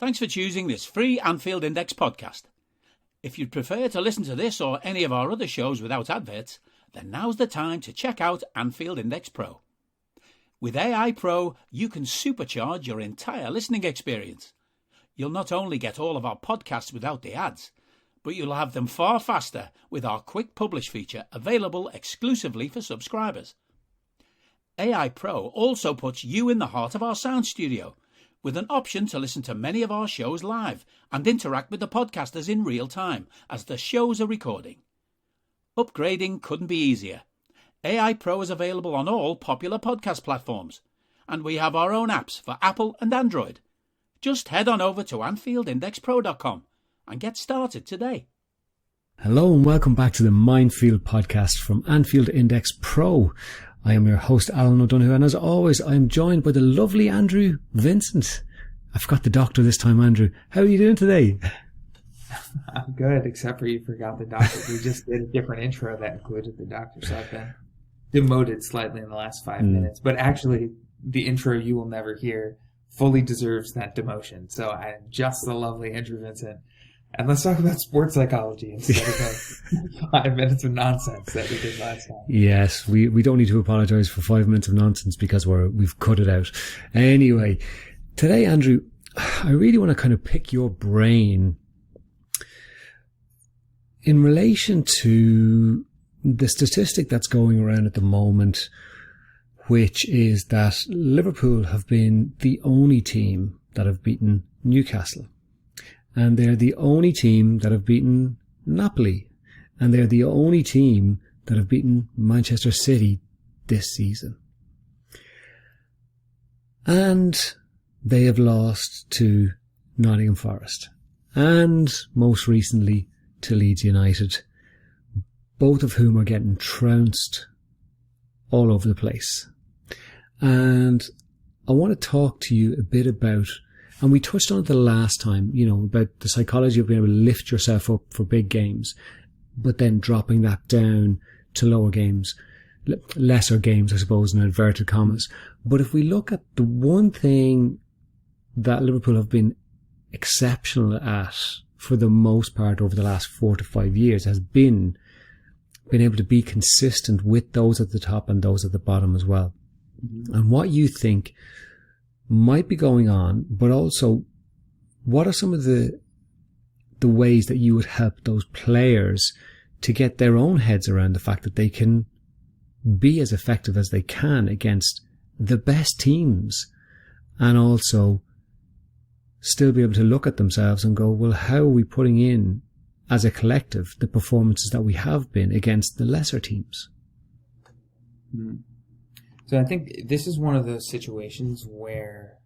Thanks for choosing this free Anfield Index podcast. If you'd prefer to listen to this or any of our other shows without adverts, then now's the time to check out Anfield Index Pro. With AI Pro, you can supercharge your entire listening experience. You'll not only get all of our podcasts without the ads, but you'll have them far faster with our quick publish feature available exclusively for subscribers. AI Pro also puts you in the heart of our sound studio, with an option to listen to many of our shows live and interact with the podcasters in real time as the shows are recording. Upgrading couldn't be easier. AI Pro is available on all popular podcast platforms, and we have our own apps for Apple and Android. Just head on over to AnfieldIndexPro.com and get started today. Hello and welcome back to the Minefield podcast from Anfield Index Pro. I am your host, Alan O'Donoghue, and as always, I am joined by the lovely Andrew Vincent. I forgot the doctor this time, Andrew. How are you doing today? I'm good, except for you forgot the doctor. We just did a different intro that included the doctor, so I've been demoted slightly in the last 5 minutes. But actually, the intro you will never hear fully deserves that demotion. So I'm just the lovely Andrew Vincent. And let's talk about sports psychology instead of 5 minutes of nonsense that we did last time. Yes, we don't need to apologise for 5 minutes of nonsense because we've cut it out. Anyway, today, Andrew, I really want to kind of pick your brain in relation to the statistic that's going around at the moment, which is that Liverpool have been the only team that have beaten Newcastle. And they're the only team that have beaten Napoli. And they're the only team that have beaten Manchester City this season. And they have lost to Nottingham Forest. And most recently to Leeds United. Both of whom are getting trounced all over the place. And I want to talk to you a bit about, and we touched on it the last time, about the psychology of being able to lift yourself up for big games, but then dropping that down to lower games, lesser games, I suppose, in inverted commas. But if we look at the one thing that Liverpool have been exceptional at for the most part over the last 4 to 5 years has been able to be consistent with those at the top and those at the bottom as well. Mm-hmm. And what you think might be going on, but also what are some of the ways that you would help those players to get their own heads around the fact that they can be as effective as they can against the best teams and also still be able to look at themselves and go, well, how are we putting in as a collective the performances that we have been against the lesser teams? Mm-hmm. So I think this is one of those situations where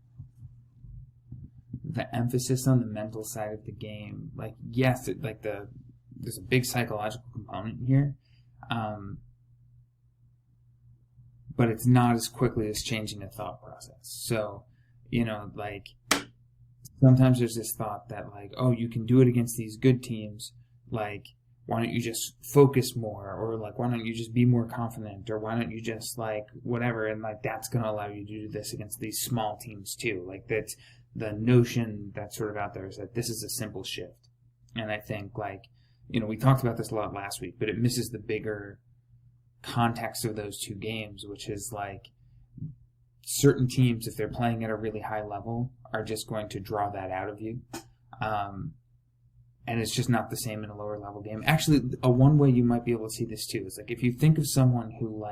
the emphasis on the mental side of the game, there's a big psychological component here, but it's not as quickly as changing a thought process. So, sometimes there's this thought that you can do it against these good teams, why don't you just focus more, or why don't you just be more confident, or why don't you just whatever, and that's going to allow you to do this against these small teams too. That's the notion that's sort of out there, is that this is a simple shift. And I think we talked about this a lot last week, but it misses the bigger context of those two games, which is certain teams, if they're playing at a really high level, are just going to draw that out of you. And it's just not the same in a lower level game. Actually, one way you might be able to see this too is if you think of someone who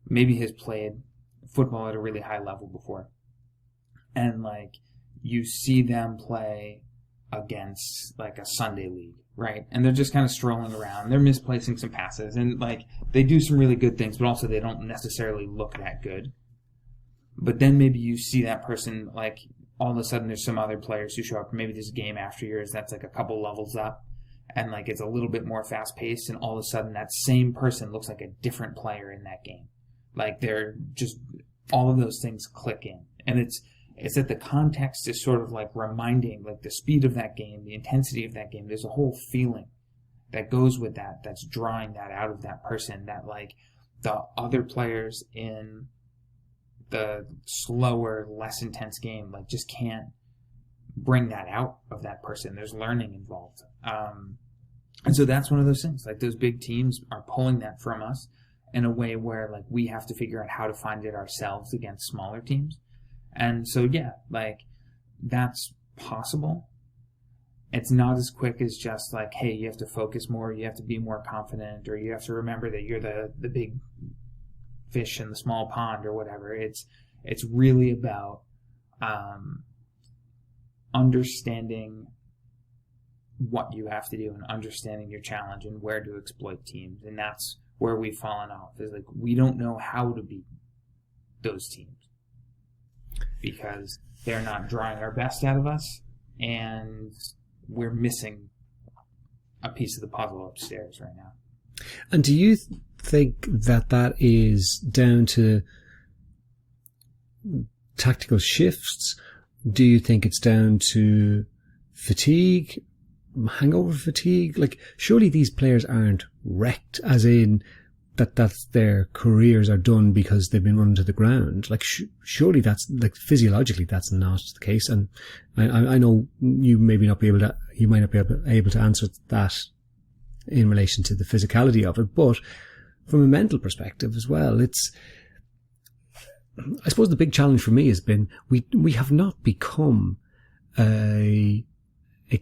maybe has played football at a really high level before, and you see them play against a Sunday league, right? And they're just kind of strolling around. They're misplacing some passes, and they do some really good things, but also they don't necessarily look that good. But then maybe you see that person all of a sudden there's some other players who show up. Maybe this game after yours that's a couple levels up, and it's a little bit more fast paced, and all of a sudden that same person looks like a different player in that game. They're just, all of those things click in, and it's that the context is sort of reminding the speed of that game, the intensity of that game. There's a whole feeling that goes with that, that's drawing that out of that person, that the other players in the slower, less intense game just can't bring that out of that person. There's learning involved. And so that's one of those things. Like, those big teams are pulling that from us in a way where, like, we have to figure out how to find it ourselves against smaller teams. And so, yeah, like, that's possible. It's not as quick as just like, hey, you have to focus more, you have to be more confident, or you have to remember that you're the big fish in the small pond or whatever. It's really about understanding what you have to do and understanding your challenge and where to exploit teams. And that's where we've fallen off, is like, we don't know how to beat those teams because they're not drawing our best out of us, and we're missing a piece of the puzzle upstairs right now. And do you think that is down to tactical shifts? Do you think it's down to fatigue, hangover fatigue? Like, surely these players aren't wrecked, as in that's their careers are done because they've been run to the ground. Like, surely that's, like, physiologically that's not the case. And I know you might not be able to answer that in relation to the physicality of it, but from a mental perspective as well, I suppose the big challenge for me has been we have not become a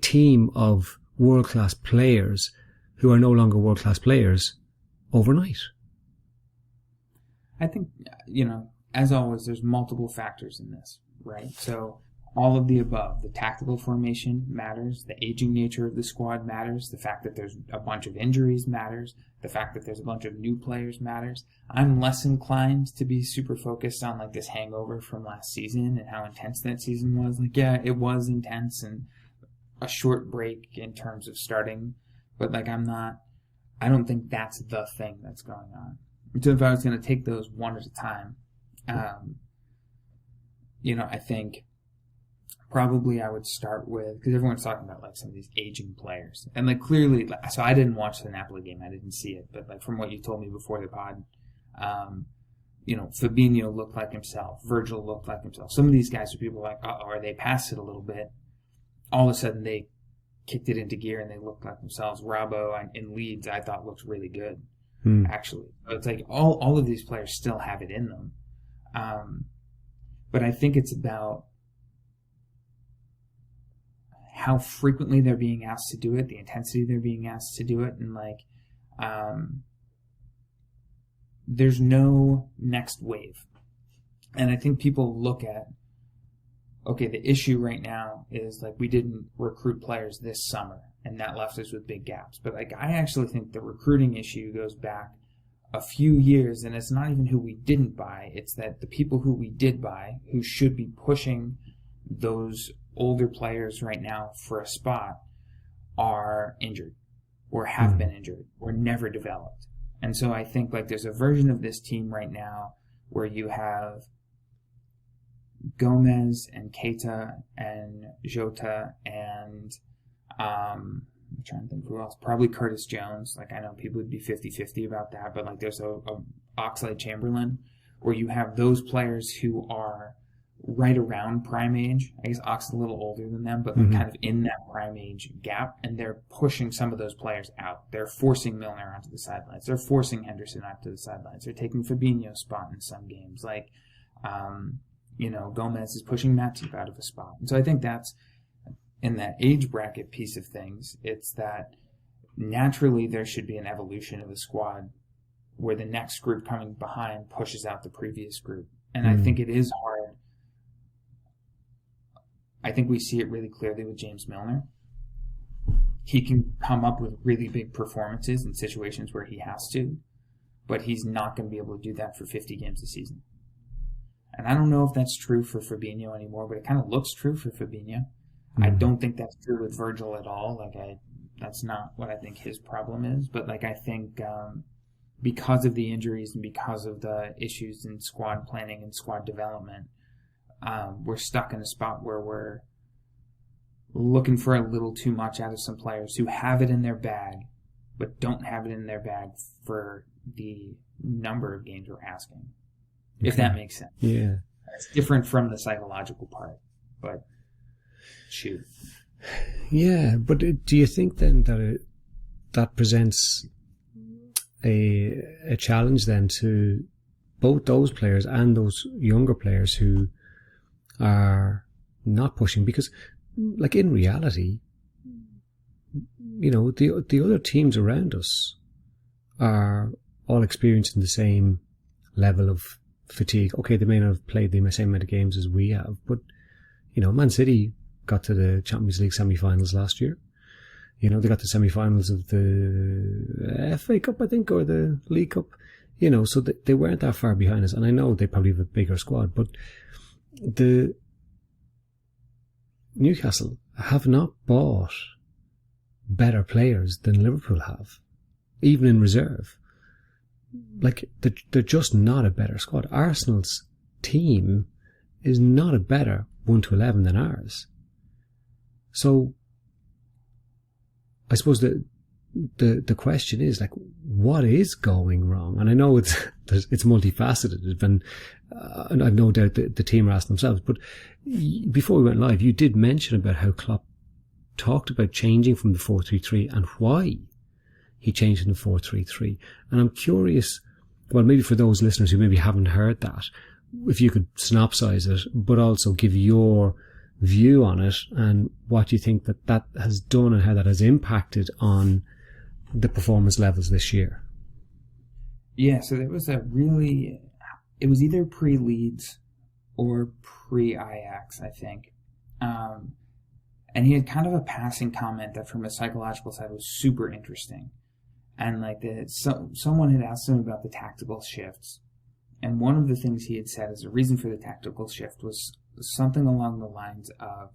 team of world-class players who are no longer world-class players overnight. I think, as always, there's multiple factors in this, right? So all of the above, the tactical formation matters, the aging nature of the squad matters, the fact that there's a bunch of injuries matters, the fact that there's a bunch of new players matters. I'm less inclined to be super focused on, like, this hangover from last season and how intense that season was. Like, yeah, it was intense and a short break in terms of starting, but, like, I don't think that's the thing that's going on. So if I was going to take those one at a time, I think probably I would start with, because everyone's talking about, like, some of these aging players. And, like, clearly, so I didn't watch the Napoli game. I didn't see it. But, like, from what you told me before the pod, Fabinho looked like himself. Virgil looked like himself. Some of these guys are people like, or they passed it a little bit. All of a sudden, they kicked it into gear and they looked like themselves. Robbo in Leeds, I thought, looked really good, actually. So it's like all of these players still have it in them. But I think it's about how frequently they're being asked to do it, the intensity they're being asked to do it, and, like, there's no next wave. And I think people look at, okay, the issue right now is, like, we didn't recruit players this summer, and that left us with big gaps. But, like, I actually think the recruiting issue goes back a few years, and it's not even who we didn't buy. It's that the people who we did buy, who should be pushing those older players right now for a spot, are injured or have been injured or never developed. And so I think, like, there's a version of this team right now where you have Gomez and Keita and Jota and I'm trying to think who else. Probably Curtis Jones. Like, I know people would be 50-50 about that, but, like, there's a Oxlade-Chamberlain, where you have those players who are right around prime age. I guess Ox is a little older than them, but they're kind of in that prime age gap, and they're pushing some of those players out. They're forcing Milner onto the sidelines. They're forcing Henderson onto the sidelines. They're taking Fabinho's spot in some games. Like, Gomez is pushing Matip out of a spot. And so I think that's, in that age bracket piece of things, it's that naturally there should be an evolution of the squad where the next group coming behind pushes out the previous group. And I think it is hard. I think we see it really clearly with James Milner. He can come up with really big performances in situations where he has to, but he's not going to be able to do that for 50 games a season. And I don't know if that's true for Fabinho anymore, but it kind of looks true for Fabinho. I don't think that's true with Virgil at all. That's not what I think his problem is. But, like, I think because of the injuries and because of the issues in squad planning and squad development, we're stuck in a spot where we're looking for a little too much out of some players who have it in their bag, but don't have it in their bag for the number of games we're asking, if that makes sense. Yeah. It's different from the psychological part, but... shoe. Yeah, but do you think then that that presents a challenge then to both those players and those younger players who are not pushing? Because, like, in reality, you know, the other teams around us are all experiencing the same level of fatigue. Okay, they may not have played the same amount of games as we have, but, you know, Man City got to the Champions League semi-finals last year. You know, they got to semi-finals of the FA Cup, I think, or the League Cup. You know, so they weren't that far behind us. And I know they probably have a bigger squad, but the Newcastle have not bought better players than Liverpool have, even in reserve. Like, they're just not a better squad. Arsenal's team is not a better 1 to 11 than ours. So, I suppose the question is, like, what is going wrong? And I know it's multifaceted, and I've no doubt that the team are asking themselves. But before we went live, you did mention about how Klopp talked about changing from the 4-3-3 and why he changed in the 4-3-3. And I'm curious, well, maybe for those listeners who maybe haven't heard that, if you could synopsize it, but also give your view on it and what you think that has done and how that has impacted on the performance levels this year. Yeah, so there was it was either pre-Leeds or pre-Ajax, I think. And he had kind of a passing comment that from a psychological side was super interesting. And like someone had asked him about the tactical shifts. And one of the things he had said as a reason for the tactical shift was something along the lines of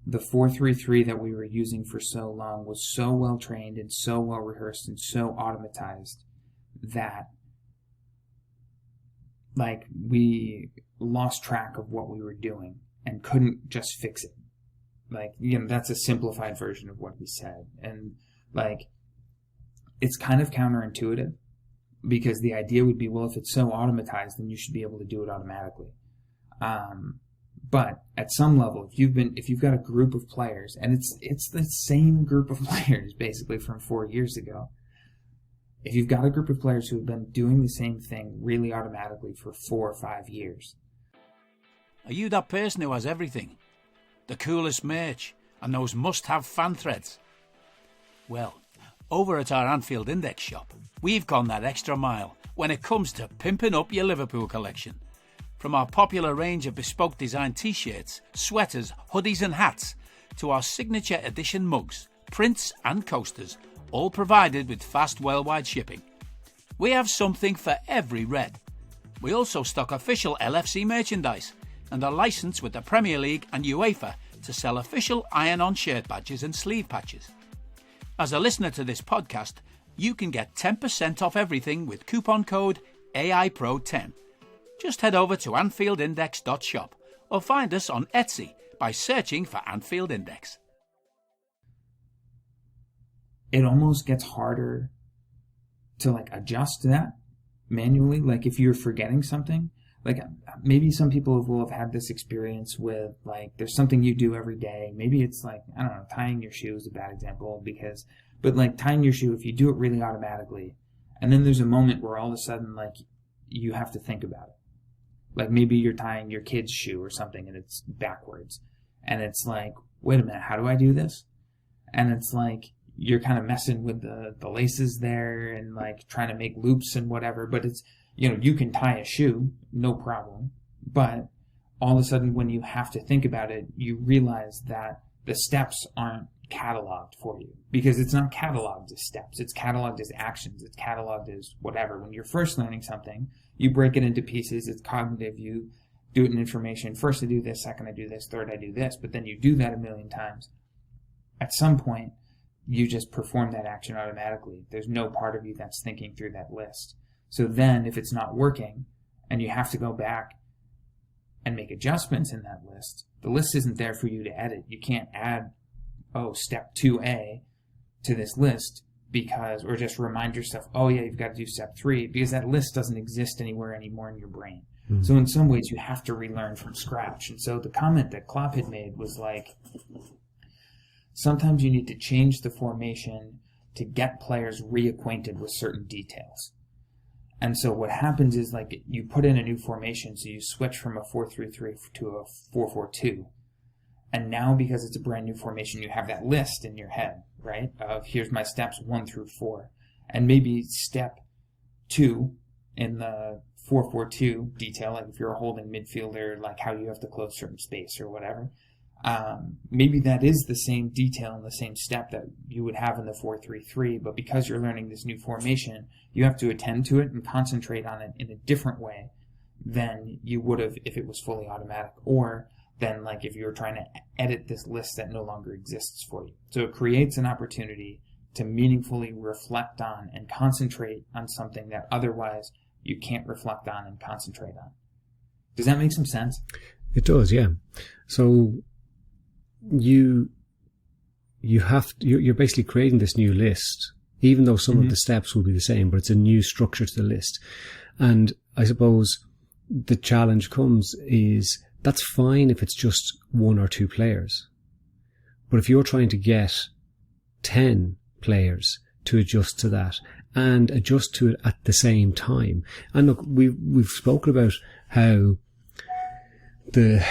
the 4-3-3 that we were using for so long was so well trained and so well rehearsed and so automatized that, like, we lost track of what we were doing and couldn't just fix it. Like, you know, that's a simplified version of what he said. And, like, it's kind of counterintuitive because the idea would be, well, if it's so automatized, then you should be able to do it automatically. But at some level, if you've got a group of players, and it's the same group of players basically from 4 years ago, if you've got a group of players who have been doing the same thing really automatically for 4 or 5 years. Are you that person who has everything? The coolest merch and those must-have fan threads? Well, over at our Anfield Index shop, we've gone that extra mile when it comes to pimping up your Liverpool collection. From our popular range of bespoke design t-shirts, sweaters, hoodies and hats, to our signature edition mugs, prints and coasters, all provided with fast worldwide shipping. We have something for every red. We also stock official LFC merchandise and are licensed with the Premier League and UEFA to sell official iron-on shirt badges and sleeve patches. As a listener to this podcast, you can get 10% off everything with coupon code AIPRO10. Just head over to AnfieldIndex.shop or find us on Etsy by searching for Anfield Index. It almost gets harder to, like, adjust that manually. Like, if you're forgetting something, like, maybe some people will have had this experience with, like, there's something you do every day. Maybe it's like, I don't know, tying your shoe is a bad example but like tying your shoe, if you do it really automatically, and then there's a moment where all of a sudden, like, you have to think about it. Like, maybe you're tying your kid's shoe or something and it's backwards. And it's like, wait a minute, how do I do this? And it's like, you're kind of messing with the laces there and, like, trying to make loops and whatever. But it's, you know, you can tie a shoe, no problem. But all of a sudden, when you have to think about it, you realize that the steps aren't cataloged for you, because it's not cataloged as steps. It's cataloged as actions. It's cataloged as whatever. When you're first learning something, you break it into pieces. It's cognitive. You do it in information. First I do this, second I do this, third I do this. But then you do that a million times. At some point, you just perform that action automatically. There's no part of you that's thinking through that list. So then if it's not working and you have to go back and make adjustments in that list, the list isn't there for you to edit. You can't add, step 2A to this list or just remind yourself, you've got to do step 3, because that list doesn't exist anywhere anymore in your brain. So in some ways, you have to relearn from scratch. And so the comment that Klopp had made was like, sometimes you need to change the formation to get players reacquainted with certain details. And so what happens is, like, you put in a new formation, so you switch from a 4-3-3 to a 4-4-2. And now, because it's a brand new formation, you have that list in your head, right? Of here's my steps 1 through 4. And maybe step 2 in the 4-4-2 detail, like if you're a holding midfielder, like how you have to close certain space or whatever. Maybe that is the same detail and the same step that you would have in the 4-3-3, but because you're learning this new formation, you have to attend to it and concentrate on it in a different way than you would have if it was fully automatic, or than like if you were trying to edit this list that no longer exists for you. So it creates an opportunity to meaningfully reflect on and concentrate on something that otherwise you can't reflect on and concentrate on. Does that make some sense? It does, yeah. So you're basically creating this new list, even though some of the steps will be the same, but it's a new structure to the list. And I suppose the challenge comes is that's fine if it's just 1 or 2 players. But if you're trying to get 10 players to adjust to that and adjust to it at the same time. And look, we've spoken about how the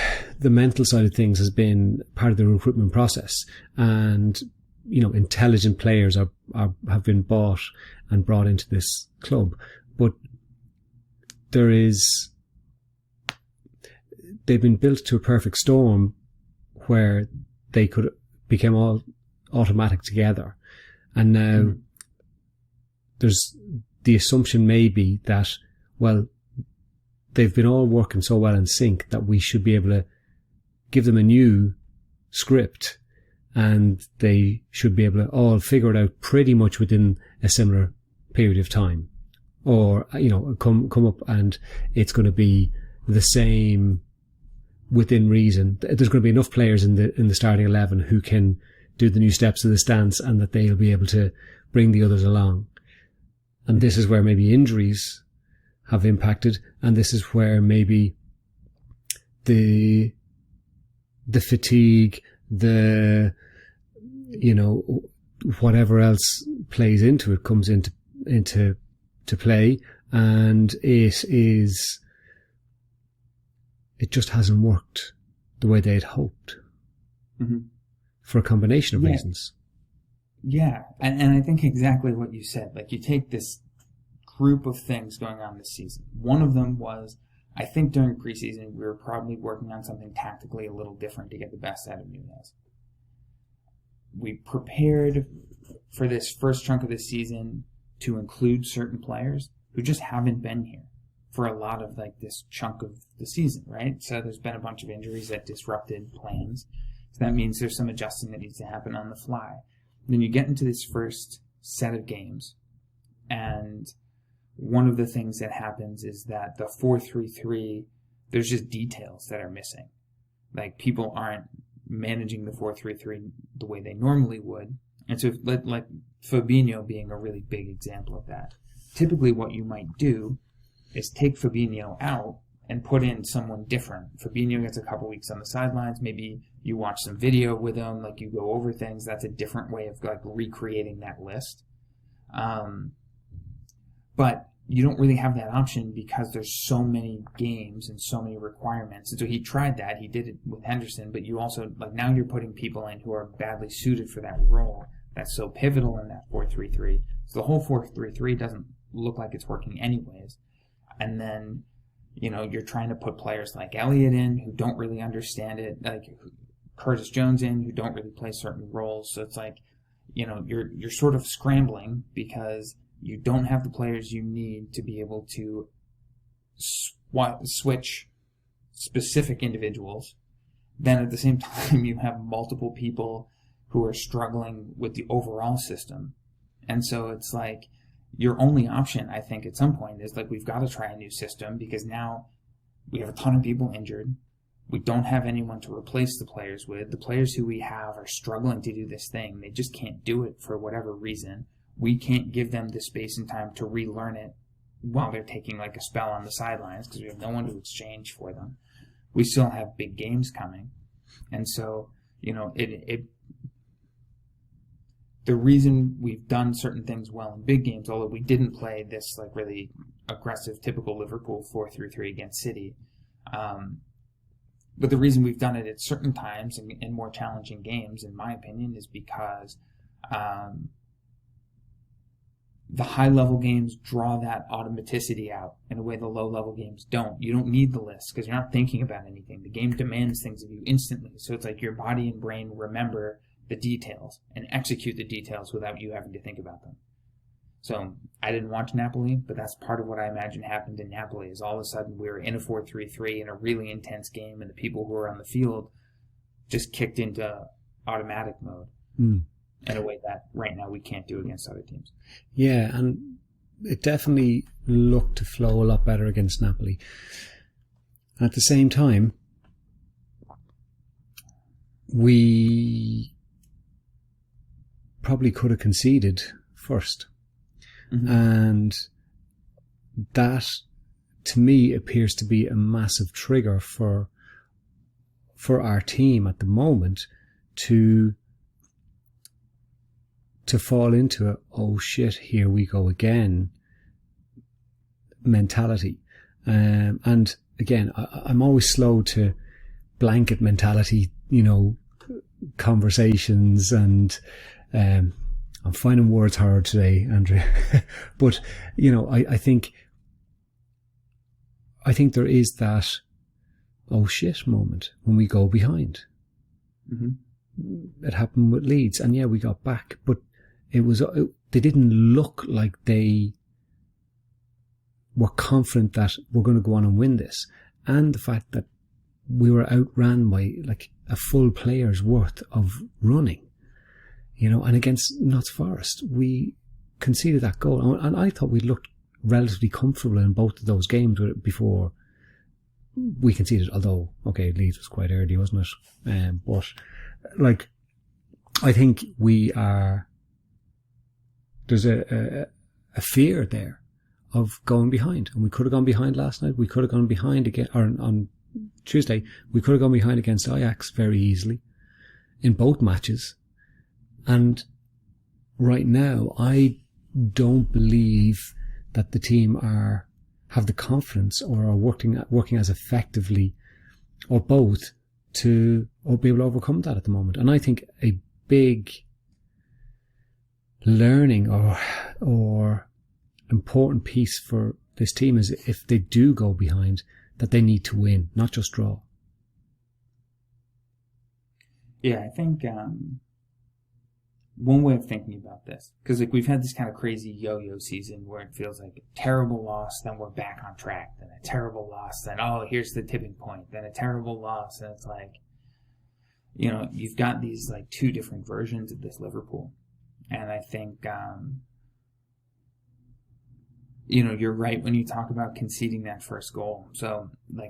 mental side of things has been part of the recruitment process, and intelligent players have been bought and brought into this club, but they've been built to a perfect storm where they could become all automatic together, and now there's the assumption maybe that, well, they've been all working so well in sync that we should be able to give them a new script and they should be able to all figure it out pretty much within a similar period of time. Or, come up and it's going to be the same within reason. There's going to be enough players in the starting 11 who can do the new steps of the stance and that they'll be able to bring the others along. And this is where maybe injuries have impacted, and this is where maybe the fatigue, whatever else plays into it comes into play, and it just hasn't worked the way they'd hoped for a combination of reasons. Yeah, and I think exactly what you said. Like, you take this group of things going on this season. One of them was, I think during preseason, we were probably working on something tactically a little different to get the best out of Nunez. We prepared for this first chunk of the season to include certain players who just haven't been here for a lot of this chunk of the season, right? So there's been a bunch of injuries that disrupted plans. So that means there's some adjusting that needs to happen on the fly. And then you get into this first set of games, and one of the things that happens is that the 4-3-3, there's just details that are missing. Like, people aren't managing the 4-3-3 the way they normally would. And so, like Fabinho being a really big example of that. Typically what you might do is take Fabinho out and put in someone different. Fabinho gets a couple weeks on the sidelines. Maybe you watch some video with him, like you go over things. That's a different way of recreating that list. But you don't really have that option because there's so many games and so many requirements. And so he tried that. He did it with Henderson, but you also, now you're putting people in who are badly suited for that role that's so pivotal in that 4-3-3. So the whole 4-3-3 doesn't look like it's working anyways. And then, you're trying to put players like Elliott in who don't really understand it, like Curtis Jones in who don't really play certain roles. So it's you're sort of scrambling because you don't have the players you need to be able to switch specific individuals. Then at the same time, you have multiple people who are struggling with the overall system. And so it's your only option, I think, at some point is we've got to try a new system because now we have a ton of people injured. We don't have anyone to replace the players with. The players who we have are struggling to do this thing. They just can't do it for whatever reason. We can't give them the space and time to relearn it while they're taking like a spell on the sidelines because we have no one to exchange for them, we still have big games coming. And so, the reason we've done certain things well in big games, although we didn't play this like really aggressive, typical Liverpool 4-3-3 against City, but the reason we've done it at certain times in more challenging games, in my opinion, is because the high-level games draw that automaticity out in a way the low-level games don't. You don't need the list because you're not thinking about anything. The game demands things of you instantly. So it's like your body and brain remember the details and execute the details without you having to think about them. So I didn't watch Napoli, but that's part of what I imagine happened in Napoli is all of a sudden we were in a 4-3-3 in a really intense game and the people who were on the field just kicked into automatic mode in a way that right now we can't do against other teams. Yeah, and it definitely looked to flow a lot better against Napoli. At the same time, we probably could have conceded first. Mm-hmm. And that, to me, appears to be a massive trigger for our team at the moment to fall into a, oh shit, here we go again mentality. And again, I'm always slow to blanket mentality, conversations, and I'm finding words hard today, Andrea. But, I think there is that oh shit moment when we go behind. Mm-hmm. It happened with Leeds, and yeah, we got back, but they didn't look like they were confident that we're going to go on and win this. And the fact that we were outran by like a full player's worth of running. And against Notts Forest, we conceded that goal. And I thought we looked relatively comfortable in both of those games before we conceded. Although, okay, Leeds was quite early, wasn't it? But, I think there's a fear there of going behind. And we could have gone behind last night. We could have gone behind again, or on Tuesday, we could have gone behind against Ajax very easily in both matches. And right now, I don't believe that the team have the confidence or are working as effectively, or both, to be able to overcome that at the moment. And I think a big learning or important piece for this team is if they do go behind, that they need to win, not just draw. Yeah, I think one way of thinking about this, because we've had this kind of crazy yo-yo season where it feels like a terrible loss, then we're back on track, then a terrible loss, then here's the tipping point, then a terrible loss, and it's like, you've got these like two different versions of this Liverpool, and I think you're right when you talk about conceding that first goal. So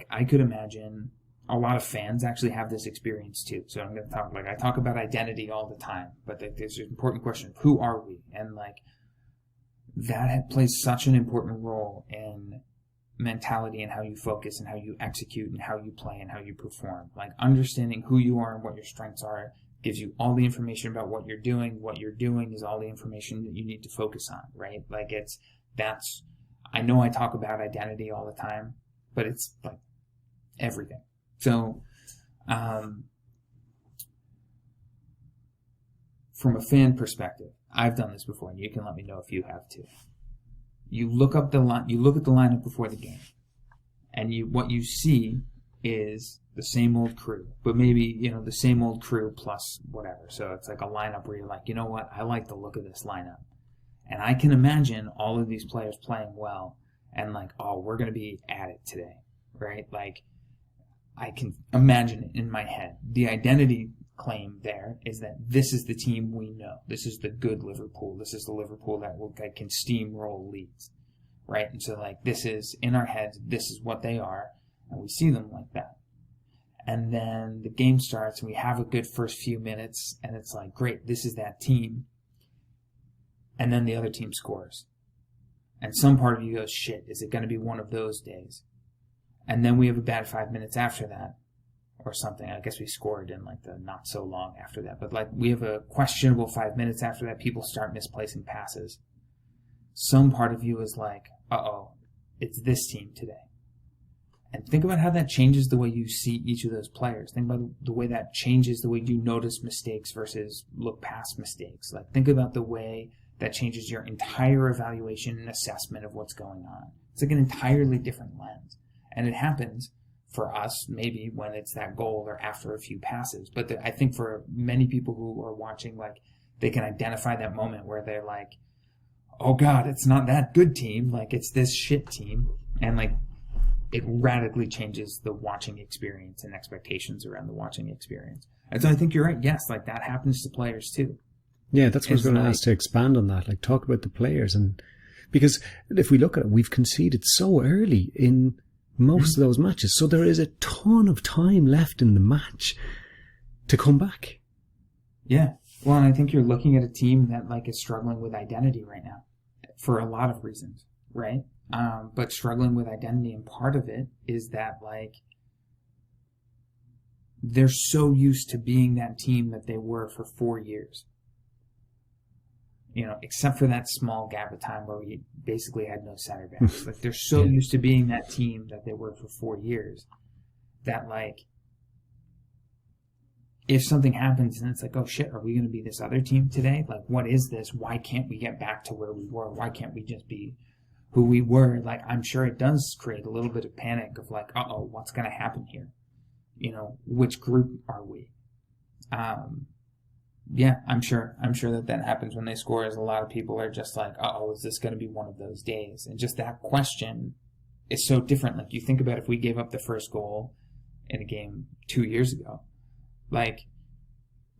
I could imagine a lot of fans actually have this experience too. So I'm going to I talk about identity all the time, but there's an important question of who are we? And that plays such an important role in mentality and how you focus and how you execute and how you play and how you perform. Understanding who you are and what your strengths are gives you all the information about what you're doing. What you're doing is all the information that you need to focus on, right? I know I talk about identity all the time, but it's everything. So, from a fan perspective, I've done this before, and you can let me know if you have too. You look at the lineup before the game, and what you see is the same old crew, but maybe the same old crew plus whatever. So it's like a lineup where you're like, you know what, I like the look of this lineup, and I can imagine all of these players playing well, and we're going to be at it today, right? I can imagine it in my head. The identity claim there is that this is the team we know. This is the good Liverpool. This is the Liverpool that can steamroll Leeds, right? And so this is in our heads. This is what they are, and we see them like that. And then the game starts, and we have a good first few minutes, and it's great, this is that team. And then the other team scores, And some part of you goes, shit, is it going to be one of those days? And then we have a bad 5 minutes after that, or something. I guess we scored in like the not so long after that. But like we have a questionable 5 minutes after that. People start misplacing passes. Some part of you is like, uh-oh, it's this team today. And think about how that changes the way you see each of those players. Think about the way that changes the way you notice mistakes versus look past mistakes. Like think about the way that changes your entire evaluation and assessment of what's going on. It's like an entirely different lens. And it happens for us maybe when it's that goal or after a few passes. But I think for many people who are watching, like they can identify that moment where they're like, oh God, it's not that good team. Like it's this shit team. And like it radically changes the watching experience and expectations around the watching experience. And so I think you're right. Yes, like that happens to players too. Yeah, that's what I was going to ask to expand on that. Like talk about the players. And because if we look at it, we've conceded so early in most of those matches. So there is a ton of time left in the match to come back. Yeah. Well, and I think you're looking at a team that like is struggling with identity right now for a lot of reasons, right? But struggling with identity, and part of it is that like they're so used to being that team that they were for 4 years. You know, except for that small gap of time where we basically had no center backs. Like they're so used to being that team that they were for 4 years that like if something happens and it's like, oh shit, are we going to be this other team today? Like, what is this? Why can't we get back to where we were? Why can't we just be who we were? Like, I'm sure it does create a little bit of panic of like, uh-oh, what's going to happen here? You know, which group are we? Yeah, I'm sure that happens when they score, as a lot of people are just like, uh-oh, is this going to be one of those days? And just that question is so different. Like, you think about if we gave up the first goal in a game 2 years ago, like,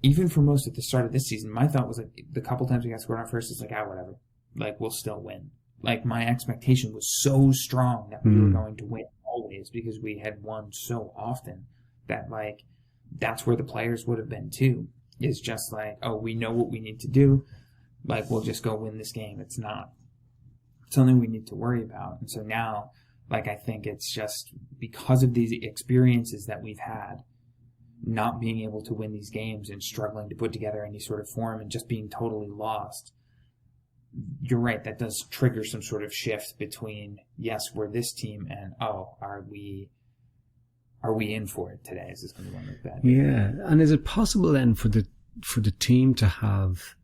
even for most at the start of this season, my thought was like, the couple times we got scored on first, it's like, whatever. Like, we'll still win. Like, my expectation was so strong that we were going to win always because we had won so often that, like, that's where the players would have been too. Is just like, oh, we know what we need to do. Like, we'll just go win this game. It's not something we need to worry about. And so now, like, I think it's just because of these experiences that we've had, not being able to win these games and struggling to put together any sort of form and just being totally lost. You're right. That does trigger some sort of shift between, yes, we're this team, and, oh, are we in for it today? Is this going to be one of bad? Yeah. And is it possible then for the team to have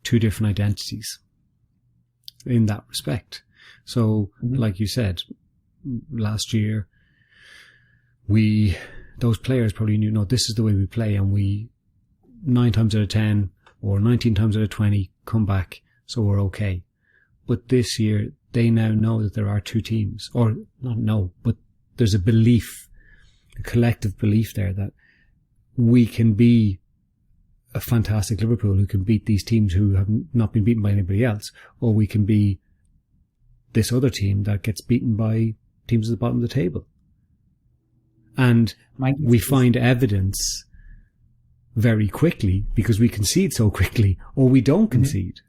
two different identities in that respect? So, like you said, last year, those players probably knew, no, this is the way we play, and we 9 times out of 10 or 19 times out of 20 come back, so we're okay. But this year, they now know that there are two teams, or not know, but there's a belief, a collective belief there that we can be a fantastic Liverpool who can beat these teams who have not been beaten by anybody else, or we can be this other team that gets beaten by teams at the bottom of the table. And we find evidence very quickly because we concede so quickly, or we don't concede.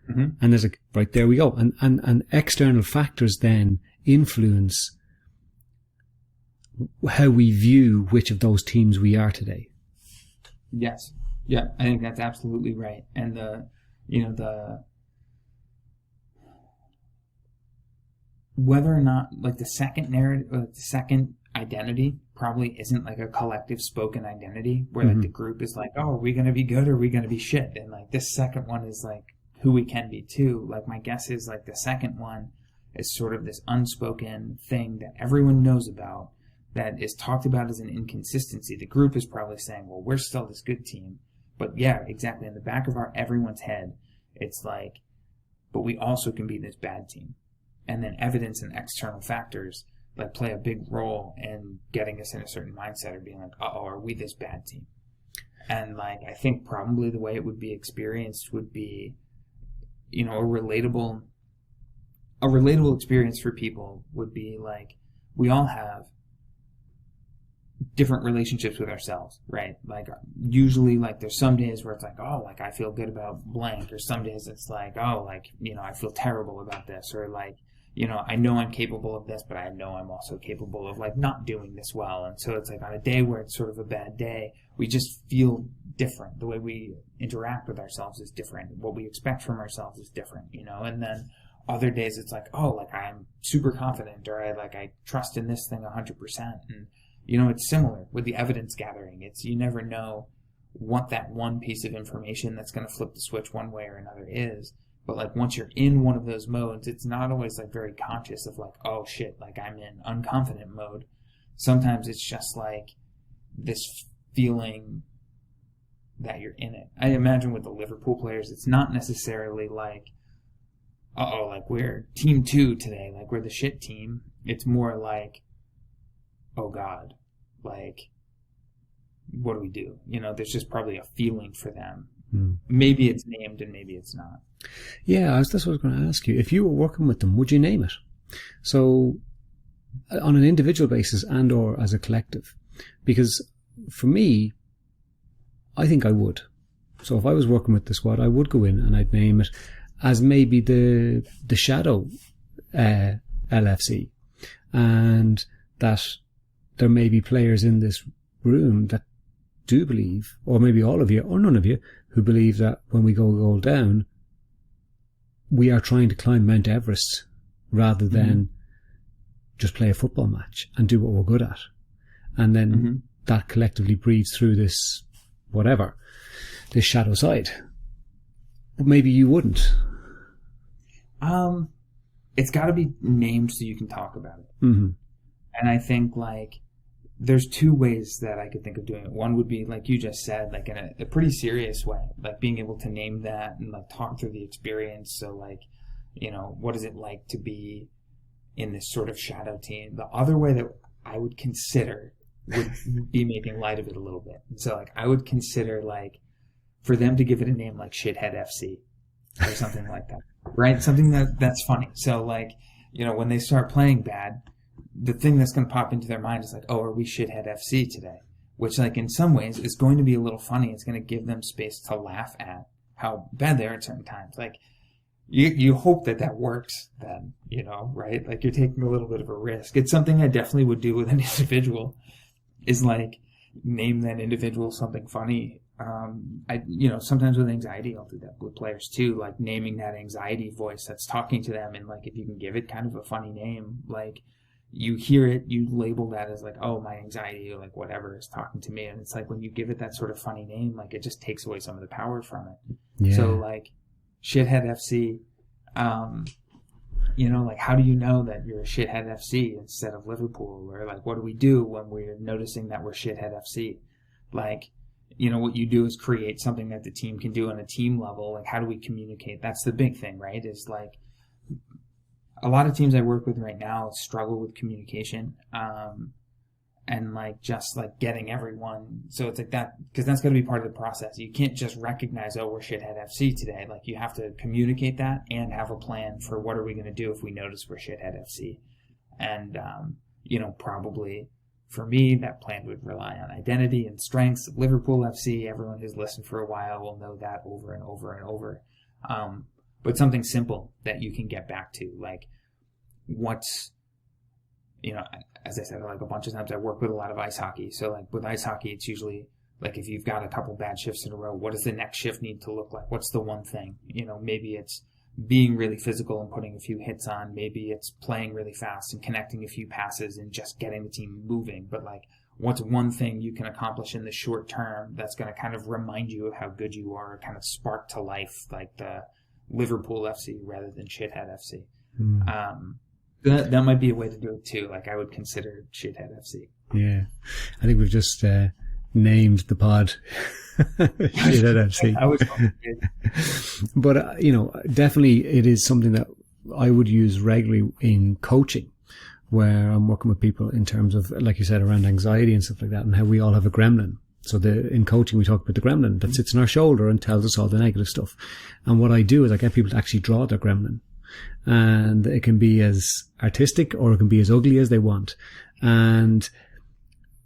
And there's right, there we go. And external factors then influence how we view which of those teams we are today. Yes. Yeah, I think that's absolutely right. And whether or not, like, the second narrative, or the second identity probably isn't like a collective spoken identity where like the group is like, oh, are we going to be good or are we going to be shit? And like this second one is like who we can be too. Like, my guess is like the second one is sort of this unspoken thing that everyone knows about, that is talked about as an inconsistency. The group is probably saying, well, we're still this good team. But yeah, exactly. In the back of everyone's head, it's like, but we also can be this bad team. And then evidence and external factors like play a big role in getting us in a certain mindset of being like, uh-oh, are we this bad team? And like, I think probably the way it would be experienced would be, you know, a relatable experience for people would be like, we all have different relationships with ourselves, right? Like usually like there's some days where it's like, oh, like I feel good about blank, or some days it's like, oh, like, you know, I feel terrible about this, or like, you know, I know I'm capable of this, but I know I'm also capable of like not doing this well. And so it's like on a day where it's sort of a bad day, we just feel different. The way we interact with ourselves is different. What we expect from ourselves is different, you know, and then other days it's like, oh, like I'm super confident, or I trust in this thing 100%. And, you know, it's similar with the evidence gathering. It's, you never know what that one piece of information that's going to flip the switch one way or another is. But like once you're in one of those modes, it's not always like very conscious of like, oh shit, like I'm in unconfident mode. Sometimes it's just like this feeling that you're in it. I imagine with the Liverpool players, it's not necessarily like, uh-oh, like we're team 2 today, like we're the shit team. It's more like, oh God, like, what do we do? You know, there's just probably a feeling for them. Maybe it's named and maybe it's not. Yeah, that's what I was going to ask you. If you were working with them, would you name it? So, on an individual basis and or as a collective? Because for me, I think I would. So if I was working with the squad, I would go in and I'd name it as maybe the shadow LFC, and that there may be players in this room that do believe, or maybe all of you or none of you, who believe that when we go a goal down, we are trying to climb Mount Everest rather than just play a football match and do what we're good at. And then that collectively breathes through this, whatever, this shadow side. But maybe you wouldn't. It's got to be named so you can talk about it. Mm-hmm. And I think like there's 2 ways that I could think of doing it. One would be like you just said, like in a pretty serious way, like being able to name that and like talk through the experience. So like, you know, what is it like to be in this sort of shadow team? The other way that I would consider would be making light of it a little bit. So like I would consider like for them to give it a name like Shithead FC or something like that, right? Something that's funny. So like, you know, when they start playing bad, the thing that's going to pop into their mind is like, oh, are we Shithead FC today? Which like in some ways is going to be a little funny. It's going to give them space to laugh at how bad they are at certain times. Like you hope that works then, you know, right? Like you're taking a little bit of a risk. It's something I definitely would do with an individual, is like name that individual something funny. You know, sometimes with anxiety, I'll do that with players too, like naming that anxiety voice that's talking to them. And like, if you can give it kind of a funny name, like you hear it, you label that as like, oh, my anxiety, or like whatever is talking to me. And it's like, when you give it that sort of funny name, like it just takes away some of the power from it. Yeah. So like Shithead FC, you know, like how do you know that you're a Shithead FC instead of Liverpool? Or like, what do we do when we're noticing that we're Shithead FC? Like, you know, what you do is create something that the team can do on a team level. Like, how do we communicate? That's the big thing, right? Is like a lot of teams I work with right now struggle with communication, and like just like getting everyone. So it's like that, because that's going to be part of the process. You can't just recognize, oh, we're Shithead FC today. Like you have to communicate that and have a plan for what are we going to do if we notice we're Shithead FC. And, you know, probably for me, that plan would rely on identity and strengths of Liverpool FC. Everyone who's listened for a while will know that over and over and over. But something simple that you can get back to, like what's, you know, as I said, like a bunch of times I work with a lot of ice hockey. So like with ice hockey, it's usually like if you've got a couple bad shifts in a row, what does the next shift need to look like? What's the one thing? You know, maybe it's being really physical and putting a few hits on. Maybe it's playing really fast and connecting a few passes and just getting the team moving. But like, what's one thing you can accomplish in the short term that's going to kind of remind you of how good you are, kind of spark to life like the Liverpool FC rather than Shithead FC. That might be a way to do it too. Like I would consider Shithead FC. Yeah. I think we've just named the pod Shithead FC. I was But, you know, definitely it is something that I would use regularly in coaching, where I'm working with people in terms of, like you said, around anxiety and stuff like that, and how we all have a gremlin. So in coaching, we talk about the gremlin that sits in our shoulder and tells us all the negative stuff. And what I do is I get people to actually draw their gremlin. And it can be as artistic or it can be as ugly as they want. And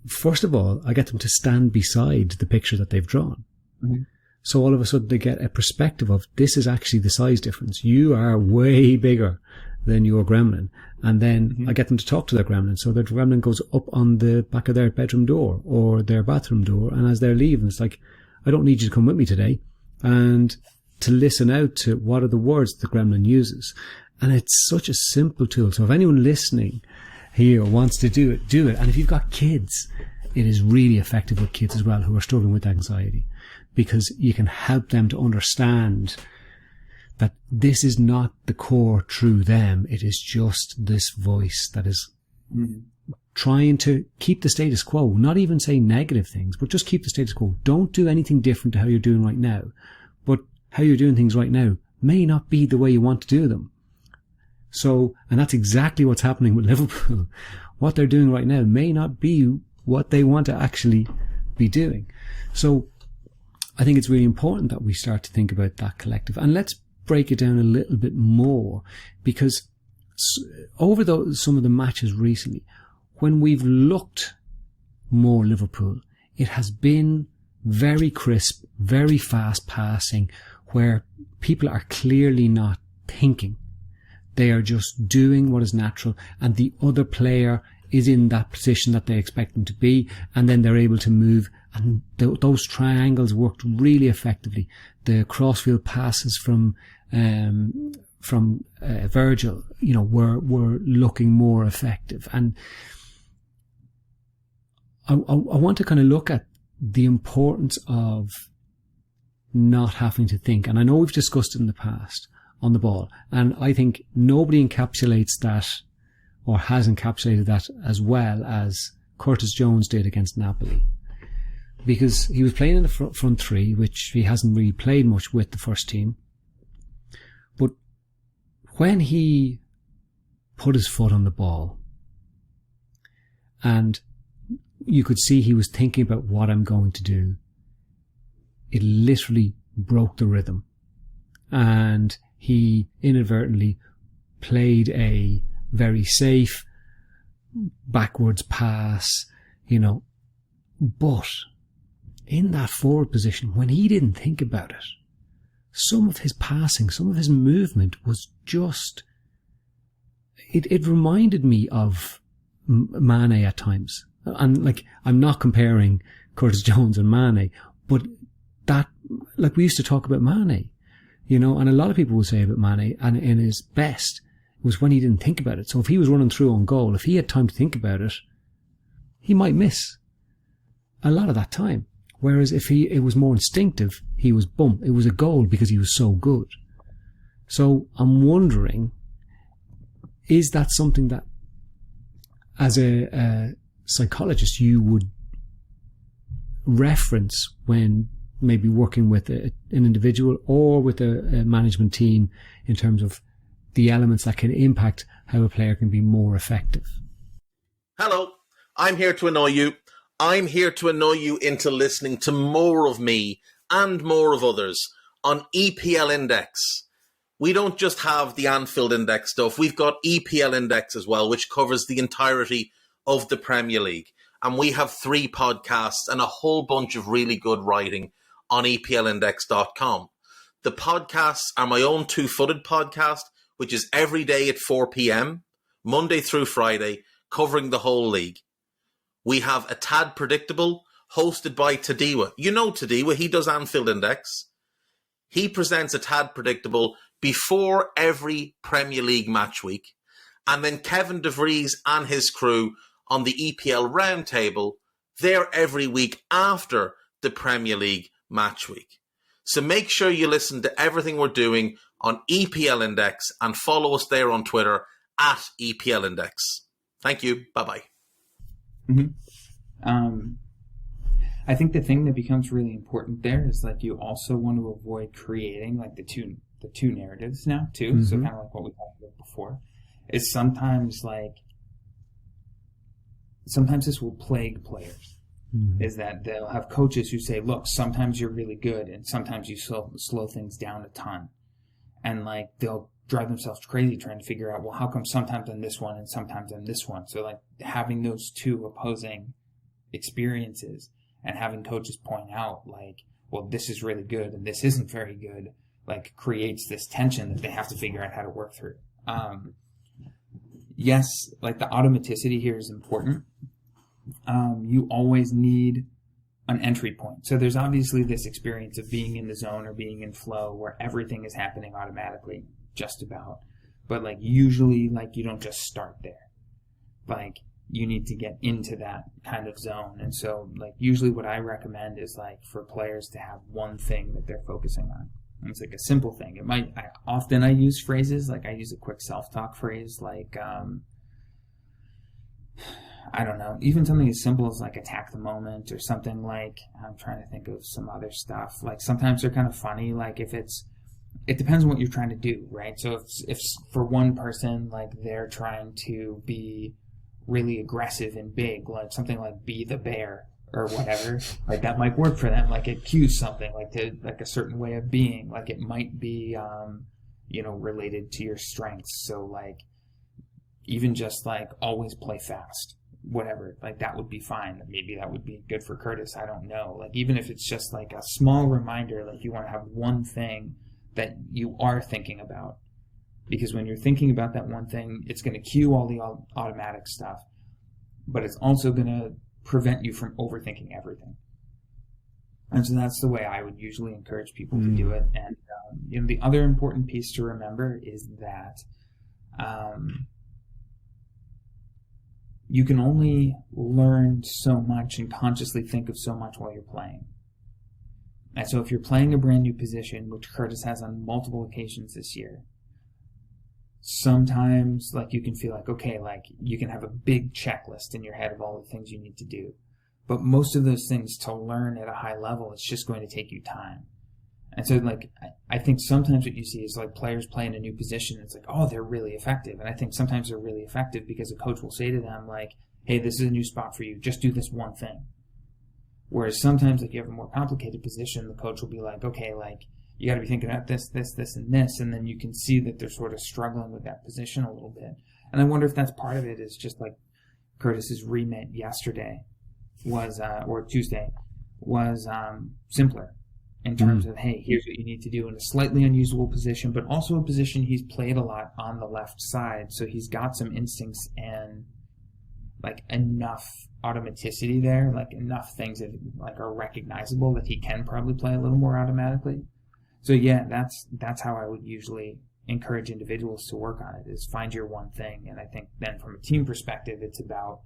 first of all, I get them to stand beside the picture that they've drawn. Mm-hmm. So all of a sudden they get a perspective of, this is actually the size difference. You are way bigger than your gremlin. And then I get them to talk to their gremlin. So their gremlin goes up on the back of their bedroom door or their bathroom door. And as they're leaving, it's like, I don't need you to come with me today. And to listen out to what are the words the gremlin uses. And it's such a simple tool. So if anyone listening here wants to do it, do it. And if you've got kids, it is really effective with kids as well who are struggling with anxiety, because you can help them to understand that this is not the core through them. It is just this voice that is trying to keep the status quo, not even say negative things, but just keep the status quo. Don't do anything different to how you're doing right now. But how you're doing things right now may not be the way you want to do them. So, and that's exactly what's happening with Liverpool. What they're doing right now may not be what they want to actually be doing. So I think it's really important that we start to think about that collective. And let's break it down a little bit more, because over some of the matches recently, when we've looked more Liverpool, it has been very crisp, very fast passing, where people are clearly not thinking. They are just doing what is natural, and the other player is in that position that they expect them to be, and then they're able to move. And those triangles worked really effectively. The crossfield passes from Virgil, were looking more effective. And I want to kind of look at the importance of not having to think. And I know we've discussed it in the past on the ball, and I think nobody encapsulates that or has encapsulated that as well as Curtis Jones did against Napoli. Because he was playing in the front three, which he hasn't really played much with the first team. But when he put his foot on the ball, and you could see he was thinking about what I'm going to do, it literally broke the rhythm. And he inadvertently played a very safe backwards pass, but in that forward position, when he didn't think about it, some of his passing, some of his movement was just, it reminded me of Mane at times. And I'm not comparing Curtis Jones and Mane, but that, we used to talk about Mane, and a lot of people will say about Mane, and in his best was when he didn't think about it. So if he was running through on goal, if he had time to think about it, he might miss a lot of that time. Whereas if it was more instinctive, it was a goal because he was so good. So I'm wondering, is that something that, as a psychologist, you would reference when maybe working with an individual or with a management team in terms of the elements that can impact how a player can be more effective? Hello, I'm here to annoy you. I'm here to annoy you into listening to more of me and more of others on EPL Index. We don't just have the Anfield Index stuff. We've got EPL Index as well, which covers the entirety of the Premier League. And we have 3 podcasts and a whole bunch of really good writing on EPLindex.com. The podcasts are my own Two-Footed podcast, which is every day at 4 p.m, Monday through Friday, covering the whole league. We have A Tad Predictable, hosted by Tadiwa. You know Tadiwa, he does Anfield Index. He presents A Tad Predictable before every Premier League match week. And then Kevin DeVries and his crew on the EPL Roundtable, they're every week after the Premier League match week. So make sure you listen to everything we're doing on EPL Index and follow us there on Twitter at EPL Index. Thank you. Bye-bye. I think the thing that becomes really important there is you also want to avoid creating the two narratives now too. So kind of like what we talked about before, is sometimes this will plague players. Is that they'll have coaches who say, look, sometimes you're really good and sometimes you slow things down a ton. And they'll drive themselves crazy trying to figure out, well, how come sometimes I'm this one and sometimes I'm this one? So having those two opposing experiences, and having coaches point out, like, well, this is really good and this isn't very good, like, creates this tension that they have to figure out how to work through. Yes, like, the automaticity here is important. You always need an entry point. So there's obviously this experience of being in the zone or being in flow where everything is happening automatically, just about. But, like, usually, like, you don't just start there. Like, you need to get into that kind of zone. And so, like, usually what I recommend is, like, for players to have one thing that they're focusing on. And it's like a simple thing. I use phrases, like, I use a quick self-talk phrase, like, I don't know, even something as simple as, like, attack the moment, or something like, I'm trying to think of some other stuff. Like, sometimes they're kind of funny, like, it depends on what you're trying to do, right? So if for one person, like, they're trying to be really aggressive and big, like something like be the bear or whatever, like, that might work for them. Like, it cues something, like a certain way of being, like, it might be, related to your strengths. So, like, even just, like, always play fast, whatever, like, that would be fine. Maybe that would be good for Curtis. I don't know. Like, even if it's just, like, a small reminder, like, you want to have one thing that you are thinking about, because when you're thinking about that one thing, it's going to cue all the automatic stuff, but it's also going to prevent you from overthinking everything. And so that's the way I would usually encourage people to do it. And the other important piece to remember is that you can only learn so much and consciously think of so much while you're playing. And so if you're playing a brand new position, which Curtis has on multiple occasions this year, sometimes, like, you can feel like, okay, like, you can have a big checklist in your head of all the things you need to do. But most of those things, to learn at a high level, it's just going to take you time. And so, like, I think sometimes what you see is, like, players playing a new position, it's like, oh, they're really effective. And I think sometimes they're really effective because a coach will say to them, like, hey, this is a new spot for you, just do this one thing. Whereas sometimes, if you have a more complicated position, the coach will be like, okay, like, you got to be thinking about this, this, this, and this, and then you can see that they're sort of struggling with that position a little bit. And I wonder if that's part of it, is just like Curtis's remit yesterday was, or Tuesday, was simpler in terms of, hey, here's what you need to do in a slightly unusual position, but also a position he's played a lot on the left side, so he's got some instincts and, like, enough automaticity there, like, enough things that, like, are recognizable that he can probably play a little more automatically. So yeah, that's how I would usually encourage individuals to work on it, is find your one thing. And I think then from a team perspective, it's about,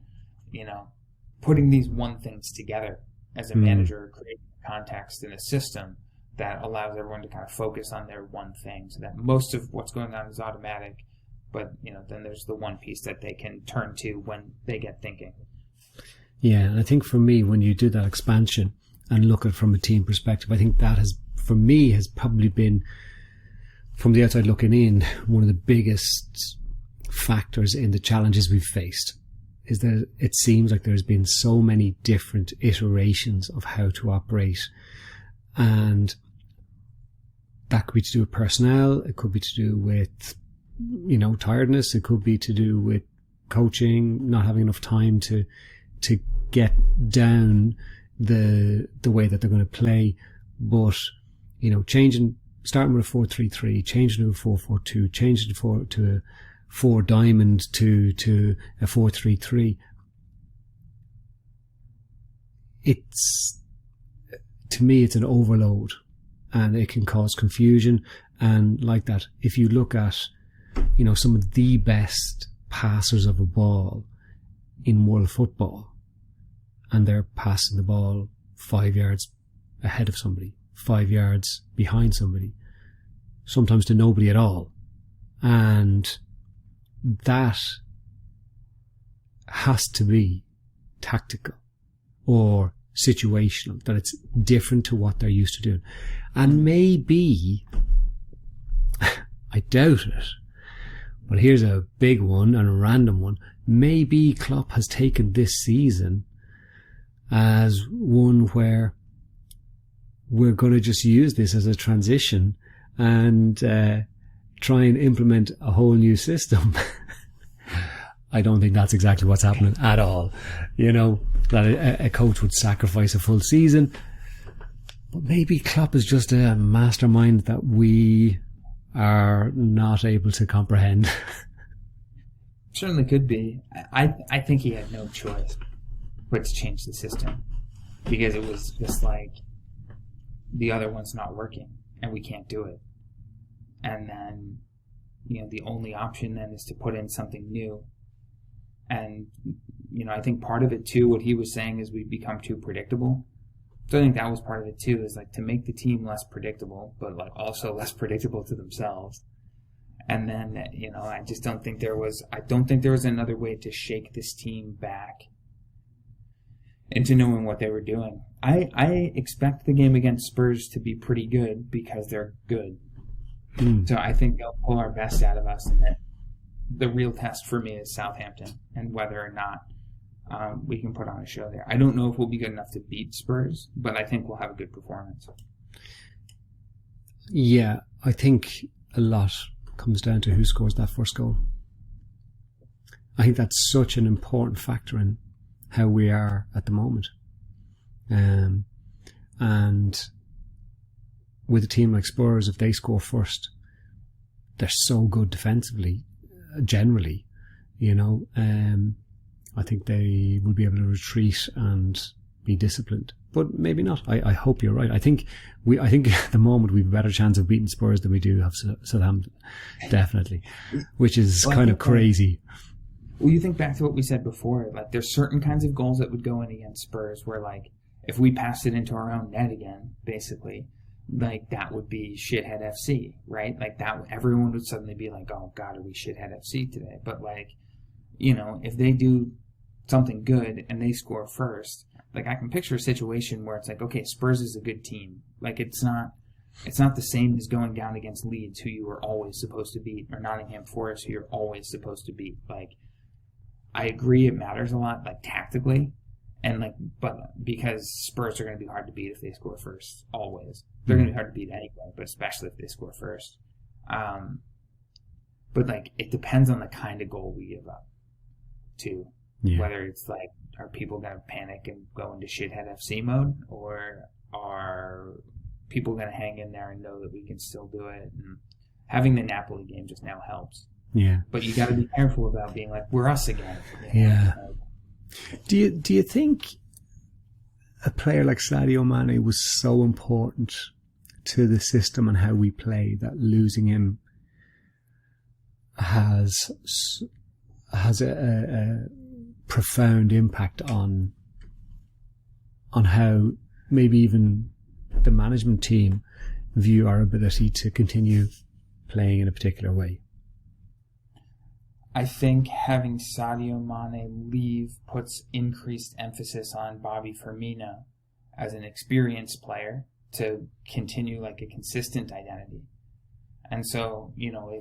putting these one things together as a manager, creating a context and a system that allows everyone to kind of focus on their one thing, so that most of what's going on is automatic, but, then there's the one piece that they can turn to when they get thinking. Yeah, and I think for me, when you do that expansion and look at it from a team perspective, I think that has probably been, from the outside looking in, one of the biggest factors in the challenges we've faced, is that it seems like there's been so many different iterations of how to operate, and that could be to do with personnel, it could be to do with, tiredness, it could be to do with coaching, not having enough time to get down the way that they're going to play. But starting with a 4-3-3, changing to a 4-4-2, changing to a 4 diamond to a 4-3-3. To me, it's an overload, and it can cause confusion. And like that, if you look at, some of the best passers of a ball in world football, and they're passing the ball 5 yards ahead of somebody, 5 yards behind somebody, sometimes to nobody at all. And that has to be tactical or situational, that it's different to what they're used to doing. And maybe, I doubt it, but here's a big one and a random one. Maybe Klopp has taken this season as one where we're going to just use this as a transition and try and implement a whole new system. I don't think that's exactly what's happening at all. You know, that a coach would sacrifice a full season. But maybe Klopp is just a mastermind that we are not able to comprehend. Certainly could be. I think he had no choice but to change the system, because it was just like, the other one's not working and we can't do it. And then, you know, the only option then is to put in something new. And, you know, I think part of it too, what he was saying is we've become too predictable. So I think that was part of it too, is like to make the team less predictable, but like also less predictable to themselves. And then, you know, I don't think there was another way to shake this team back into knowing what they were doing. I expect the game against Spurs to be pretty good because they're good. So I think they'll pull our best out of us. And then the real test for me is Southampton and whether or not we can put on a show there. I don't know if we'll be good enough to beat Spurs, but I think we'll have a good performance. Yeah, I think a lot comes down to who scores that first goal. I think that's such an important factor in how we are at the moment. And with a team like Spurs, if they score first, they're so good defensively, generally, you know. I think they will be able to retreat and be disciplined, but maybe not. I hope you're right. I think at the moment we've a better chance of beating Spurs than we do have Southampton, definitely, which is kind of crazy. Well, you think back to what we said before, like there's certain kinds of goals that would go in against Spurs where, like, if we passed it into our own net again, basically, like that would be shithead FC, right? Like that, everyone would suddenly be like, oh God, are we shithead FC today? But like, you know, if they do something good and they score first, like I can picture a situation where it's like, okay, Spurs is a good team. Like it's not the same as going down against Leeds, who you were always supposed to beat, or Nottingham Forest, who you're always supposed to beat. Like, I agree it matters a lot, like tactically, and like, but because Spurs are going to be hard to beat if they score first, always. They're going to be hard to beat anyway, but especially if they score first. But like, it depends on the kind of goal we give up, too. Yeah. Whether it's like, are people going to panic and go into shithead FC mode, or are people going to hang in there and know that we can still do it? And having the Napoli game just now helps. Yeah. But you got to be careful about being like, we're us again. Yeah. Do you think a player like Sadio Mane was so important to the system and how we play that losing him has a profound impact on how maybe even the management team view our ability to continue playing in a particular way? I think having Sadio Mane leave puts increased emphasis on Bobby Firmino as an experienced player to continue like a consistent identity. And so, you know,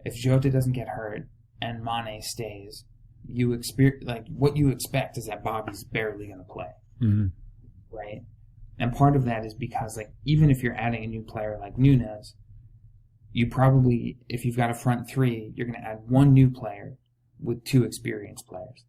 if Jota doesn't get hurt and Mane stays, what you expect is that Bobby's barely going to play, right? And part of that is because, like, even if you're adding a new player like Nunez, you probably, if you've got a front three, you're going to add one new player with two experienced players.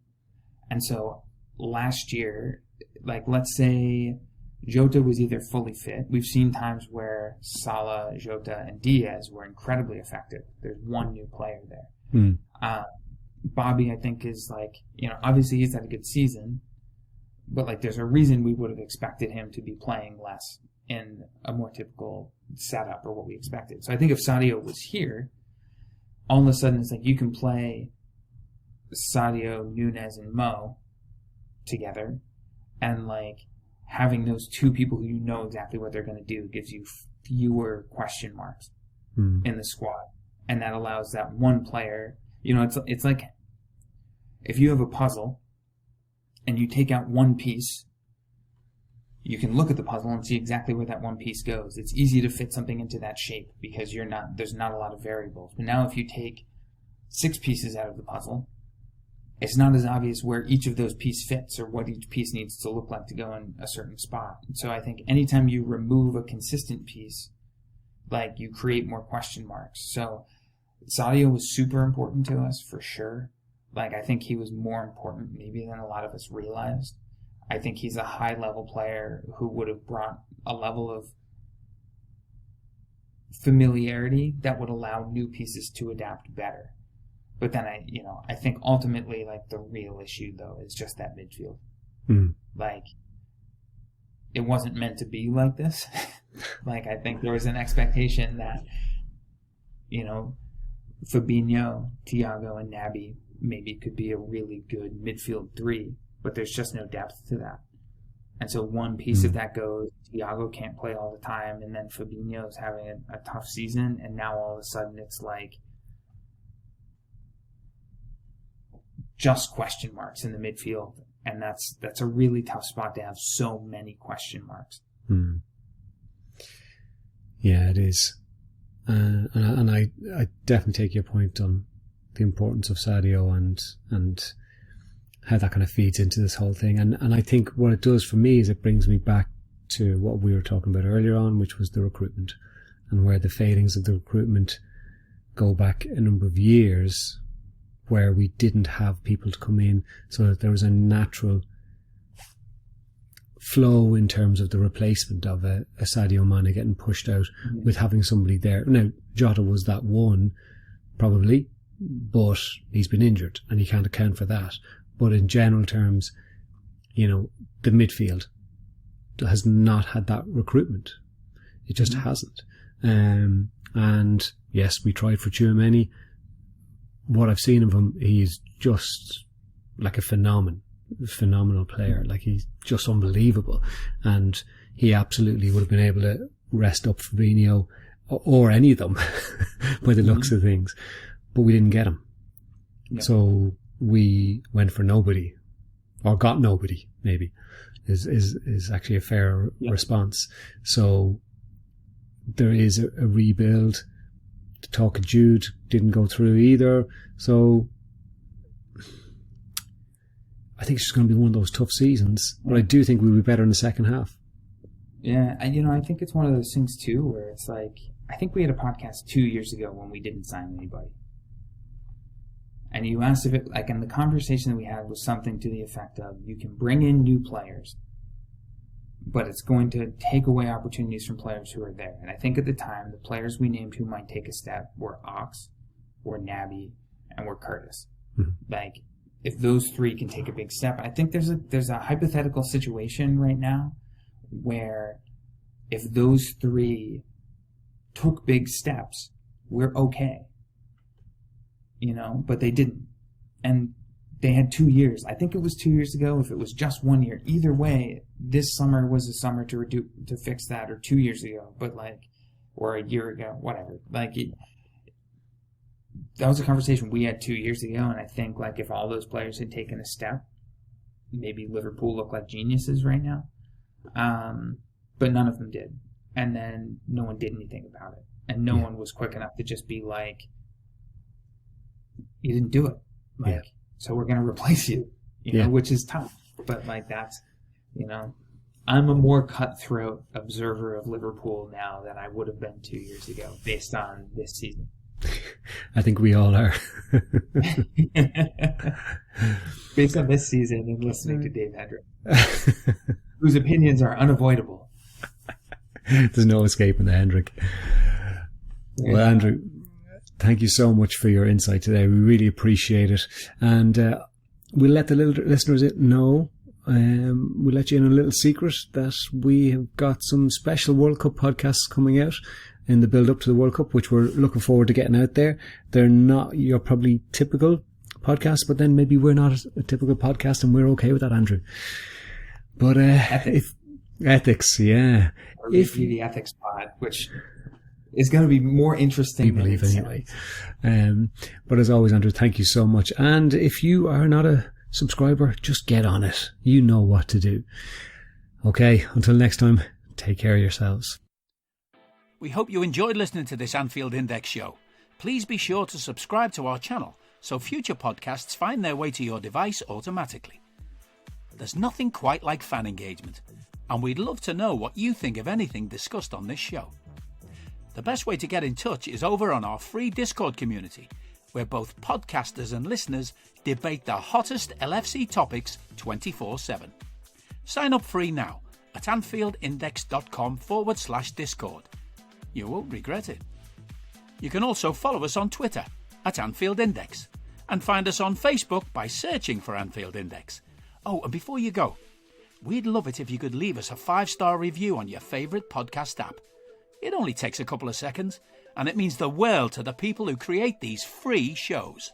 And so last year, like, let's say Jota was either fully fit. We've seen times where Salah, Jota, and Diaz were incredibly effective. There's one new player there. Bobby, I think, is like, you know, obviously he's had a good season, but like there's a reason we would have expected him to be playing less in a more typical setup or what we expected. So I think if Sadio was here, all of a sudden it's like you can play Sadio, Nunez, and Mo together, and like having those two people who you know exactly what they're going to do gives you fewer question marks in the squad. And that allows that one player, you know, it's like if you have a puzzle and you take out one piece, you can look at the puzzle and see exactly where that one piece goes. It's easy to fit something into that shape because there's not a lot of variables. But now if you take 6 pieces out of the puzzle, it's not as obvious where each of those pieces fits or what each piece needs to look like to go in a certain spot. And so I think anytime you remove a consistent piece, like, you create more question marks. So Sadio was super important to us for sure. Like, I think he was more important maybe than a lot of us realized. I think he's a high-level player who would have brought a level of familiarity that would allow new pieces to adapt better. But then I think ultimately, like, the real issue though is just that midfield. Like, it wasn't meant to be like this. Like, I think there was an expectation that, Fabinho, Thiago, and Naby maybe could be a really good midfield three, but there's just no depth to that. And so one piece of that goes, Thiago can't play all the time, and then Fabinho's having a tough season, and now all of a sudden it's like just question marks in the midfield, and that's a really tough spot to have so many question marks. Yeah, it is. And I definitely take your point on the importance of Sadio and how that kind of feeds into this whole thing. And I think what it does for me is it brings me back to what we were talking about earlier on, which was the recruitment, and where the failings of the recruitment go back a number of years, where we didn't have people to come in, so that there was a natural flow in terms of the replacement of a Sadio Mane getting pushed out with having somebody there. Now, Jota was that one, probably, but he's been injured and you can't account for that. But in general terms, the midfield has not had that recruitment. It just hasn't. And yes, we tried for Tchouaméni. What I've seen of him, he's just like a phenomenal player. Like, he's just unbelievable, and he absolutely would have been able to rest up Fabinho or any of them by the looks of things, but we didn't get him. So we went for nobody, or got nobody, maybe is actually a fair response. So there is a rebuild. The talk of Jude didn't go through either, so I think it's just going to be one of those tough seasons, but I do think we'll be better in the second half. Yeah, and I think it's one of those things too where it's like, I think we had a podcast 2 years ago when we didn't sign anybody. And you asked if it, like, and the conversation that we had was something to the effect of, you can bring in new players, but it's going to take away opportunities from players who are there. And I think at the time, the players we named who might take a step were Ox, were Naby, and were Curtis. Like, if those three can take a big step, I think there's a hypothetical situation right now where if those three took big steps, we're okay. But they didn't. And they had 2 years. I think it was 2 years ago. If it was just 1 year, either way, this summer was a summer to fix that, or 2 years ago, or a year ago, whatever. That was a conversation we had 2 years ago, and I think, like, if all those players had taken a step, maybe Liverpool look like geniuses right now. But none of them did. And then no one did anything about it. And no one was quick enough to just be like, you didn't do it. So we're going to replace you, which is tough. But, that's, I'm a more cutthroat observer of Liverpool now than I would have been 2 years ago based on this season. I think we all are. Based on this season and listening to Dave Hendrick, whose opinions are unavoidable. There's no escaping the Hendrick. Well, Andrew, thank you so much for your insight today. We really appreciate it. And we'll let the little listeners know, we'll let you in a little secret that we have got some special World Cup podcasts coming out in the build up to the World Cup, which we're looking forward to getting out there. They're not your probably typical podcast, but then maybe we're not a typical podcast, and we're okay with that, Andrew. But ethics, yeah. Or maybe the ethics pod, which is going to be more interesting. We believe anyway. But as always, Andrew, thank you so much. And if you are not a subscriber, just get on it. You know what to do. Okay, until next time, take care of yourselves. We hope you enjoyed listening to this Anfield Index show. Please be sure to subscribe to our channel so future podcasts find their way to your device automatically. There's nothing quite like fan engagement, and we'd love to know what you think of anything discussed on this show. The best way to get in touch is over on our free Discord community, where both podcasters and listeners debate the hottest LFC topics 24/7. Sign up free now at AnfieldIndex.com/Discord. You won't regret it. You can also follow us on Twitter at Anfield Index and find us on Facebook by searching for Anfield Index. Oh, and before you go, we'd love it if you could leave us a 5-star review on your favourite podcast app. It only takes a couple of seconds, and it means the world to the people who create these free shows.